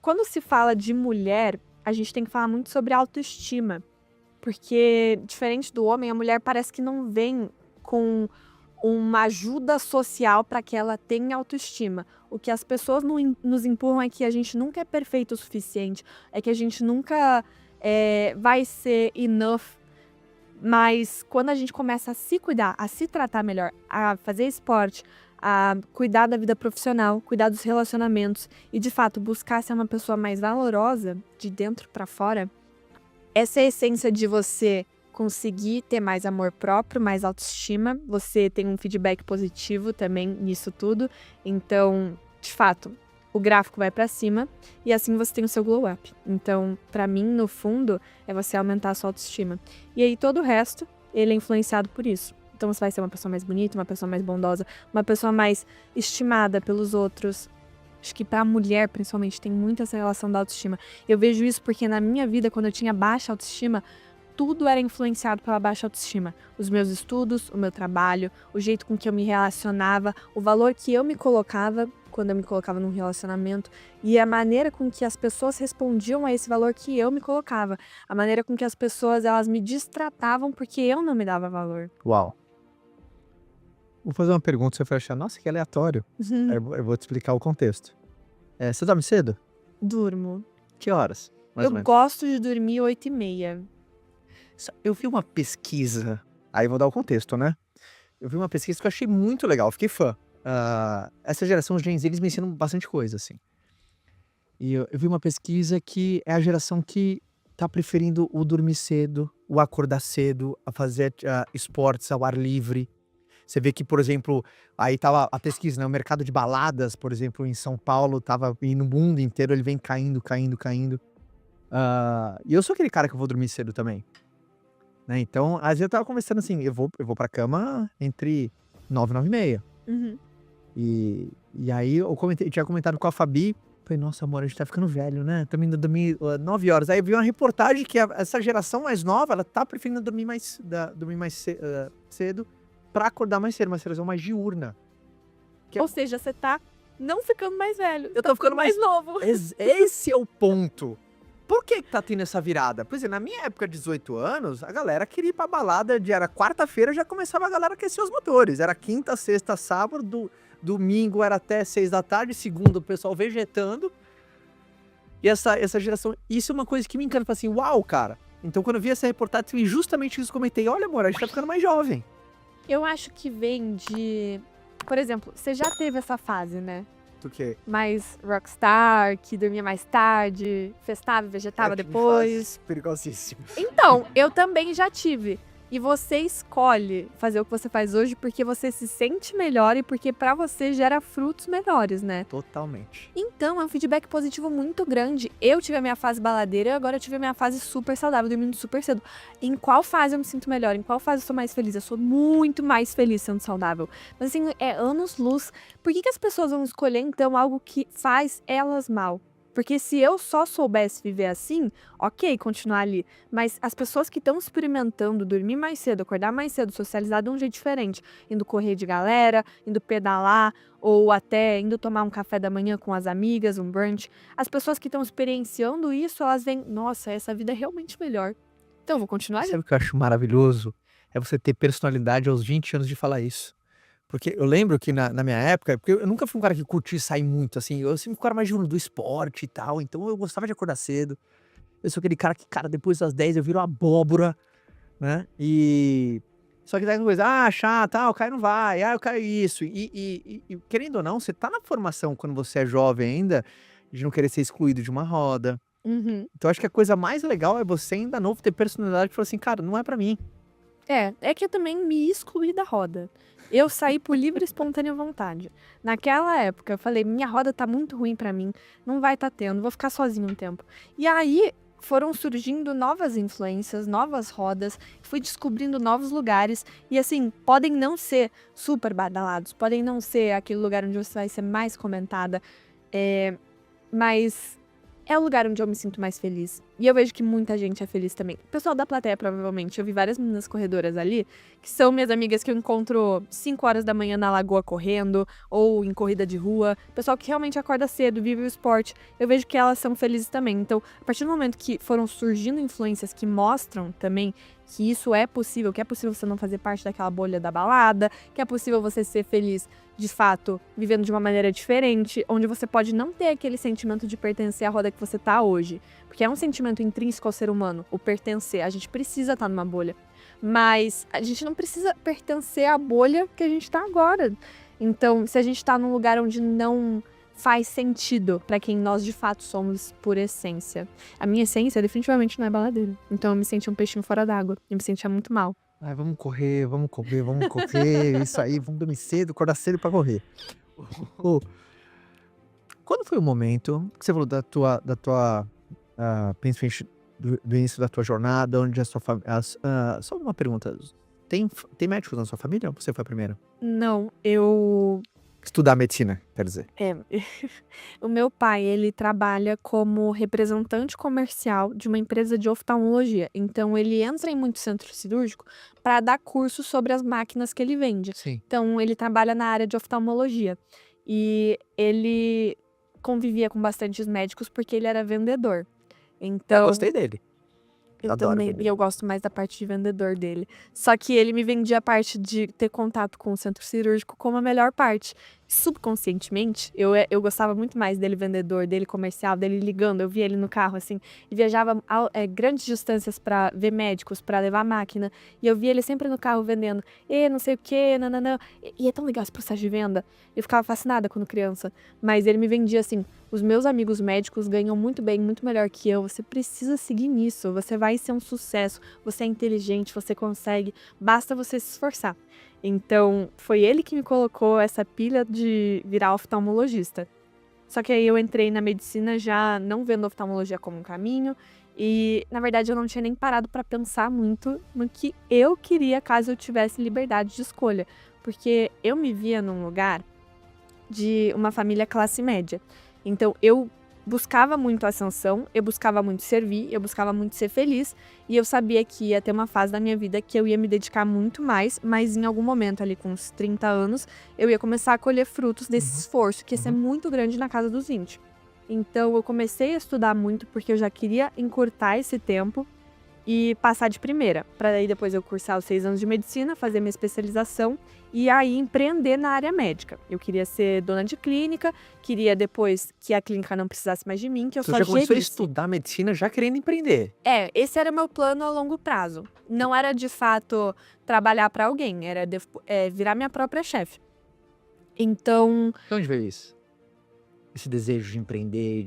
quando se fala de mulher, a gente tem que falar muito sobre autoestima. Porque, diferente do homem, a mulher parece que não vem com uma ajuda social para que ela tenha autoestima. O que as pessoas nos empurram é que a gente nunca é perfeito o suficiente, é que a gente nunca vai ser enough. Mas quando a gente começa a se cuidar, a se tratar melhor, a fazer esporte, a cuidar da vida profissional, cuidar dos relacionamentos e, de fato, buscar ser uma pessoa mais valorosa, de dentro para fora, essa é a essência de você conseguir ter mais amor próprio, mais autoestima. Você tem um feedback positivo também nisso tudo. Então, de fato, o gráfico vai para cima e assim você tem o seu glow up. Então, para mim, no fundo, é você aumentar a sua autoestima. E aí todo o resto, ele é influenciado por isso. Então você vai ser uma pessoa mais bonita, uma pessoa mais bondosa, uma pessoa mais estimada pelos outros. Acho que pra mulher, principalmente, tem muito essa relação da autoestima. Eu vejo isso porque na minha vida, quando eu tinha baixa autoestima, tudo era influenciado pela baixa autoestima. Os meus estudos, o meu trabalho, o jeito com que eu me relacionava, o valor que eu me colocava quando eu me colocava num relacionamento e a maneira com que as pessoas respondiam a esse valor que eu me colocava. A maneira com que as pessoas, elas me destratavam porque eu não me dava valor. Uau. Vou fazer uma pergunta, você vai achar, nossa, que aleatório. Eu vou te explicar o contexto. Você dorme cedo? Durmo. Que horas? Mais Eu ou menos. gosto de dormir 8h30. Eu vi uma pesquisa, aí vou dar o contexto, né? Eu vi uma pesquisa que eu achei muito legal, fiquei fã. Essa geração, os Gen Z, eles me ensinam bastante coisa, assim. E eu vi uma pesquisa que é a geração que tá preferindo o dormir cedo, o acordar cedo, a fazer esportes ao ar livre. Você vê que, por exemplo, aí tava a pesquisa, né? O mercado de baladas, por exemplo, em São Paulo, e no mundo inteiro ele vem caindo, caindo, caindo. E eu sou aquele cara que eu vou dormir cedo também. Né? Então, às vezes eu tava conversando assim, eu vou pra cama entre 9 e 9h30. Uhum. E aí eu tinha comentado com a Fabi, falei, nossa amor, a gente tá ficando velho, né? Também indo dormir 9 horas. Aí eu vi uma reportagem que essa geração mais nova, ela tá preferindo dormir mais cedo pra acordar mais cedo, uma geração mais diurna. Ou seja, você tá não ficando mais velho. Eu tô ficando mais novo. Esse é o ponto. Por que tá tendo essa virada? Por exemplo, na minha época de 18 anos, a galera queria ir pra balada, era quarta-feira, já começava a galera a aquecer os motores. Era quinta, sexta, sábado, domingo era até 6 da tarde, segunda o pessoal vegetando. E essa geração, isso é uma coisa que me encanta, assim, uau, cara. Então quando eu vi essa reportagem, foi justamente isso que eu comentei, olha amor, a gente tá ficando mais jovem. Eu acho que vem de... Por exemplo, você já teve essa fase, né? Do quê? Mais rockstar, que dormia mais tarde, festava e vegetava depois. Perigosíssimo. Então, eu também já tive. E você escolhe fazer o que você faz hoje porque você se sente melhor e porque pra você gera frutos melhores, né? Totalmente. Então, é um feedback positivo muito grande. Eu tive a minha fase baladeira e agora eu tive a minha fase super saudável, dormindo super cedo. Em qual fase eu me sinto melhor? Em qual fase eu sou mais feliz? Eu sou muito mais feliz sendo saudável. Mas assim, é anos-luz. Por que as pessoas vão escolher, então, algo que faz elas mal? Porque se eu só soubesse viver assim, ok, continuar ali. Mas as pessoas que estão experimentando dormir mais cedo, acordar mais cedo, socializar de um jeito diferente, indo correr de galera, indo pedalar, ou até indo tomar um café da manhã com as amigas, um brunch, as pessoas que estão experienciando isso, elas veem, nossa, essa vida é realmente melhor. Então, eu vou continuar ali. Sabe o que eu acho maravilhoso? É você ter personalidade aos 20 anos de falar isso. Porque eu lembro que na minha época, porque eu nunca fui um cara que curti sair muito, assim, eu sempre fui um cara mais do esporte e tal, então eu gostava de acordar cedo. Eu sou aquele cara que, cara, depois das 10 eu viro abóbora, né? Só que daí coisa, chato, o cara não vai, eu quero isso. E querendo ou não, você tá na formação quando você é jovem ainda, de não querer ser excluído de uma roda. Uhum. Então acho que a coisa mais legal é você ainda novo ter personalidade que fala assim, cara, não é pra mim. É que eu também me excluí da roda. Eu saí por livre e espontânea vontade. Naquela época, eu falei, minha roda tá muito ruim pra mim, não vai tá tendo, vou ficar sozinha um tempo. E aí, foram surgindo novas influências, novas rodas, fui descobrindo novos lugares. E assim, podem não ser super badalados, podem não ser aquele lugar onde você vai ser mais comentada, mas é o lugar onde eu me sinto mais feliz. E eu vejo que muita gente é feliz também. O pessoal da plateia, provavelmente. Eu vi várias meninas corredoras ali, que são minhas amigas que eu encontro 5 horas da manhã na lagoa correndo, ou em corrida de rua. Pessoal que realmente acorda cedo, vive o esporte. Eu vejo que elas são felizes também. Então, a partir do momento que foram surgindo influências que mostram também que isso é possível, que é possível você não fazer parte daquela bolha da balada, que é possível você ser feliz, de fato, vivendo de uma maneira diferente, onde você pode não ter aquele sentimento de pertencer à roda que você tá hoje. Porque é um sentimento intrínseco ao ser humano, o pertencer. A gente precisa estar numa bolha. Mas a gente não precisa pertencer à bolha que a gente tá agora. Então, se a gente tá num lugar onde não faz sentido pra quem nós de fato somos por essência. A minha essência definitivamente não é baladeira. Então eu me sentia um peixinho fora d'água. Eu me sentia muito mal. Ai, vamos correr, vamos correr, vamos correr. Isso aí, vamos dormir cedo, acordar cedo pra correr. Ô, quando foi o momento que você falou principalmente do início da tua jornada, onde a sua família. Só uma pergunta: tem médicos na sua família ou você foi a primeira? Não, eu Estudar medicina, quer dizer. o meu pai, ele trabalha como representante comercial de uma empresa de oftalmologia. Então, ele entra em muito centro cirúrgico para dar curso sobre as máquinas que ele vende. Sim. Então, ele trabalha na área de oftalmologia. E ele convivia com bastantes médicos porque ele era vendedor. Então, Gostei dele. eu Adoro também, vender. e eu gosto mais da parte de vendedor dele. Só que ele me vendia a parte de ter contato com o centro cirúrgico como a melhor parte. Subconscientemente, eu gostava muito mais dele vendedor, dele comercial, dele ligando. Eu via ele no carro, assim, e viajava grandes distâncias pra ver médicos, pra levar máquina. E eu via ele sempre no carro vendendo. E não sei o quê, nananã. E é tão legal esse processo de venda. Eu ficava fascinada quando criança. Mas ele me vendia assim: os meus amigos médicos ganham muito bem, muito melhor que eu. Você precisa seguir nisso. Você vai ser um sucesso. Você é inteligente, você consegue. Basta você se esforçar. Então, foi ele que me colocou essa pilha de virar oftalmologista. Só que aí eu entrei na medicina já não vendo oftalmologia como um caminho. E, na verdade, eu não tinha nem parado para pensar muito no que eu queria caso eu tivesse liberdade de escolha. Porque eu me via num lugar de uma família classe média. Então, eu buscava muito ascensão, eu buscava muito servir, eu buscava muito ser feliz, e eu sabia que ia ter uma fase da minha vida que eu ia me dedicar muito mais, mas em algum momento ali com uns 30 anos, eu ia começar a colher frutos desse esforço, que ia ser muito grande na casa dos 20. Então, eu comecei a estudar muito porque eu já queria encurtar esse tempo e passar de primeira, para aí depois eu cursar os 6 anos de medicina, fazer minha especialização e aí empreender na área médica. Eu queria ser dona de clínica, queria depois que a clínica não precisasse mais de mim, que eu Você só já começou a gerisse. estudar medicina já querendo empreender. Esse era meu plano a longo prazo. Não era de fato trabalhar para alguém, era virar minha própria chefe. Então, De onde veio isso? Esse desejo de empreender,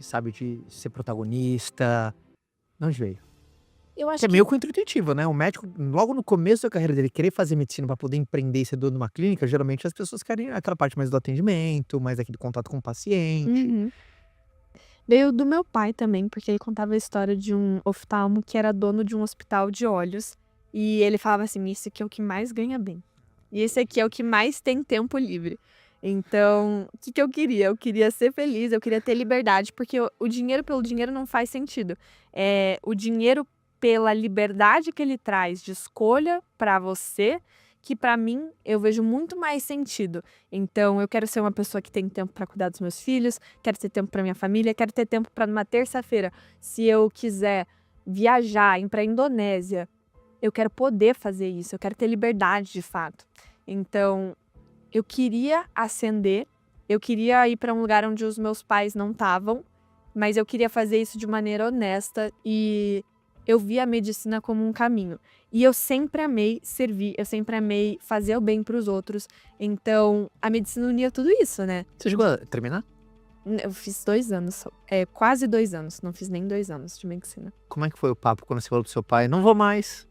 sabe, de ser protagonista. De onde veio? eu acho Que é que meio contra-intuitivo, né? O médico, logo no começo da carreira dele, querer fazer medicina para poder empreender e ser dono de uma clínica, geralmente as pessoas querem aquela parte mais do atendimento, mais aquele contato com o paciente. Uhum. Veio do meu pai também, porque ele contava a história de um oftalmo que era dono de um hospital de olhos. E ele falava assim: esse aqui é o que mais ganha bem. E esse aqui é o que mais tem tempo livre. Então, o que eu queria? Eu queria ser feliz, eu queria ter liberdade, porque o dinheiro pelo dinheiro não faz sentido. O dinheiro pela liberdade que ele traz de escolha para você, que para mim eu vejo muito mais sentido. Então, eu quero ser uma pessoa que tem tempo para cuidar dos meus filhos, quero ter tempo para minha família, quero ter tempo para numa terça-feira, se eu quiser viajar, ir para a Indonésia, eu quero poder fazer isso, eu quero ter liberdade de fato. Então, eu queria ascender, eu queria ir para um lugar onde os meus pais não estavam, mas eu queria fazer isso de maneira honesta e eu via a medicina como um caminho. E eu sempre amei servir, eu sempre amei fazer o bem para os outros. Então, a medicina unia tudo isso, né? Você chegou a terminar? Eu fiz 2 anos só. Quase 2 anos, não fiz nem 2 anos de medicina. Como é que foi o papo quando você falou pro seu pai, não vou mais?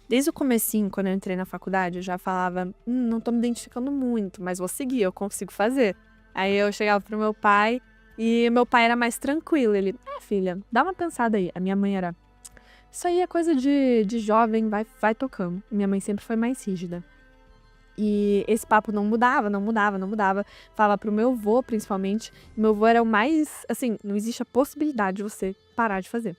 Desde o comecinho, quando eu entrei na faculdade, eu já falava, não tô me identificando muito, mas vou seguir, eu consigo fazer. Aí eu chegava pro meu pai e meu pai era mais tranquilo. Ele, filha, dá uma pensada aí. A minha mãe era, isso aí é coisa de jovem, vai tocando. Minha mãe sempre foi mais rígida. E esse papo não mudava, não mudava, não mudava. Falava pro meu avô, principalmente. Meu avô era o mais, assim, não existe a possibilidade de você parar de fazer.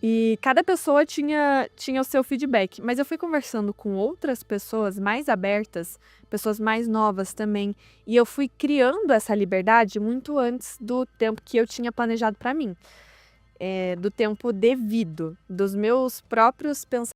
E cada pessoa tinha o seu feedback, mas eu fui conversando com outras pessoas mais abertas, pessoas mais novas também, e eu fui criando essa liberdade muito antes do tempo que eu tinha planejado para mim, do tempo devido, dos meus próprios pensamentos.